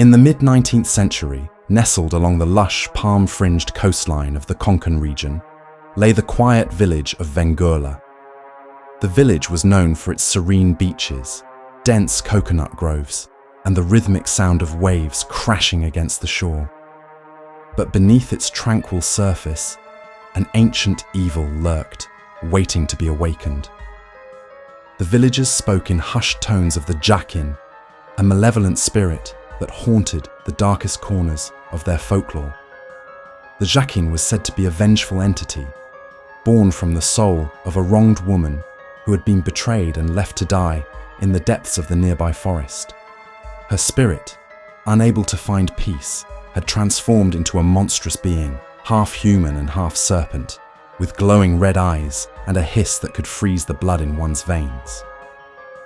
In the mid-19th century, nestled along the lush, palm-fringed coastline of the Konkan region, lay the quiet village of Vengurla. The village was known for its serene beaches, dense coconut groves, and the rhythmic sound of waves crashing against the shore. But beneath its tranquil surface, an ancient evil lurked, waiting to be awakened. The villagers spoke in hushed tones of the Jhakin, a malevolent spirit that haunted the darkest corners of their folklore. The Zhakin was said to be a vengeful entity, born from the soul of a wronged woman who had been betrayed and left to die in the depths of the nearby forest. Her spirit, unable to find peace, had transformed into a monstrous being, half human and half serpent, with glowing red eyes and a hiss that could freeze the blood in one's veins.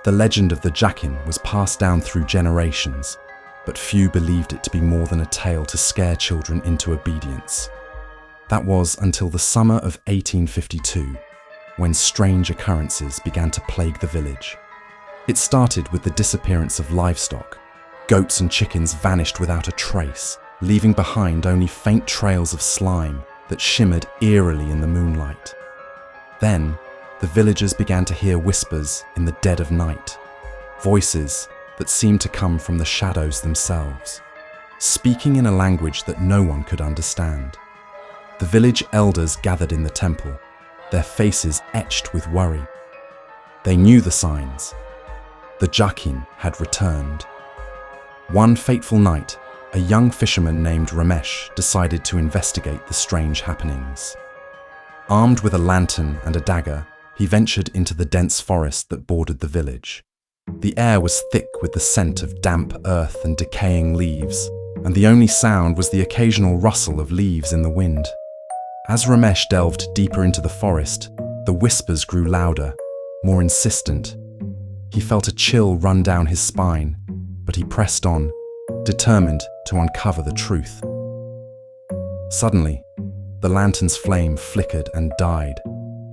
The legend of the Jhakin was passed down through generations, but few believed it to be more than a tale to scare children into obedience. That was until the summer of 1852, when strange occurrences began to plague the village. It started with the disappearance of livestock. Goats and chickens vanished without a trace, leaving behind only faint trails of slime that shimmered eerily in the moonlight. Then, the villagers began to hear whispers in the dead of night, voices that seemed to come from the shadows themselves, speaking in a language that no one could understand. The village elders gathered in the temple, their faces etched with worry. They knew the signs. The Jhakin had returned. One fateful night, a young fisherman named Ramesh decided to investigate the strange happenings. Armed with a lantern and a dagger, he ventured into the dense forest that bordered the village. The air was thick with the scent of damp earth and decaying leaves, and the only sound was the occasional rustle of leaves in the wind. As Ramesh delved deeper into the forest, the whispers grew louder, more insistent. He felt a chill run down his spine, but he pressed on, determined to uncover the truth. Suddenly, the lantern's flame flickered and died,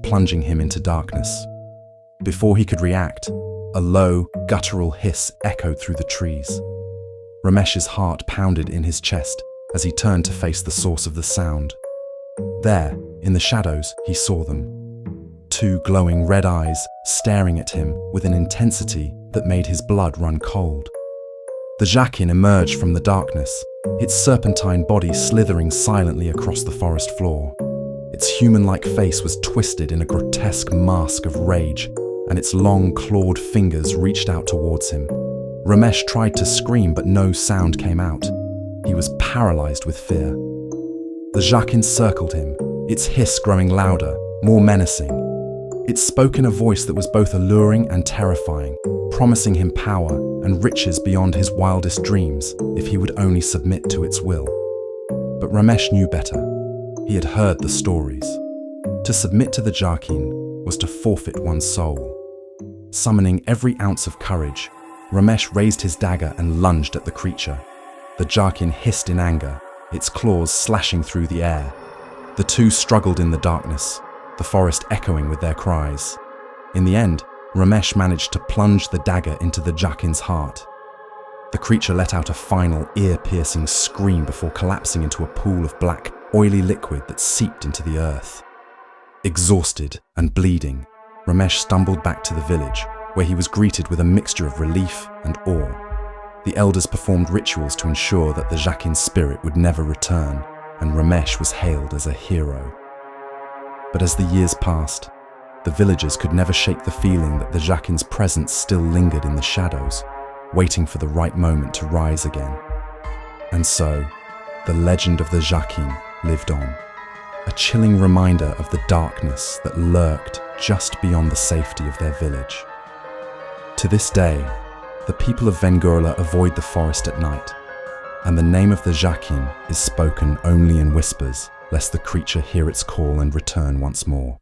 plunging him into darkness. Before he could react, a low, guttural hiss echoed through the trees. Ramesh's heart pounded in his chest as he turned to face the source of the sound. There, in the shadows, he saw them. Two glowing red eyes staring at him with an intensity that made his blood run cold. The Zhakin emerged from the darkness, its serpentine body slithering silently across the forest floor. Its human-like face was twisted in a grotesque mask of rage, and its long, clawed fingers reached out towards him. Ramesh tried to scream, but no sound came out. He was paralyzed with fear. The Zhakin circled him, its hiss growing louder, more menacing. It spoke in a voice that was both alluring and terrifying, promising him power and riches beyond his wildest dreams if he would only submit to its will. But Ramesh knew better. He had heard the stories. To submit to the Jhakin was to forfeit one's soul. Summoning every ounce of courage, Ramesh raised his dagger and lunged at the creature. The Jhakin hissed in anger, its claws slashing through the air. The two struggled in the darkness, the forest echoing with their cries. In the end, Ramesh managed to plunge the dagger into the Jhakin's heart. The creature let out a final, ear-piercing scream before collapsing into a pool of black, oily liquid that seeped into the earth. Exhausted and bleeding, Ramesh stumbled back to the village, where he was greeted with a mixture of relief and awe. The elders performed rituals to ensure that the Jhakin's spirit would never return, and Ramesh was hailed as a hero. But as the years passed, the villagers could never shake the feeling that the Jhakin's presence still lingered in the shadows, waiting for the right moment to rise again. And so, the legend of the Jhakin lived on, a chilling reminder of the darkness that lurked just beyond the safety of their village. To this day, the people of Vengurla avoid the forest at night, and the name of the Jhakin is spoken only in whispers, lest the creature hear its call and return once more.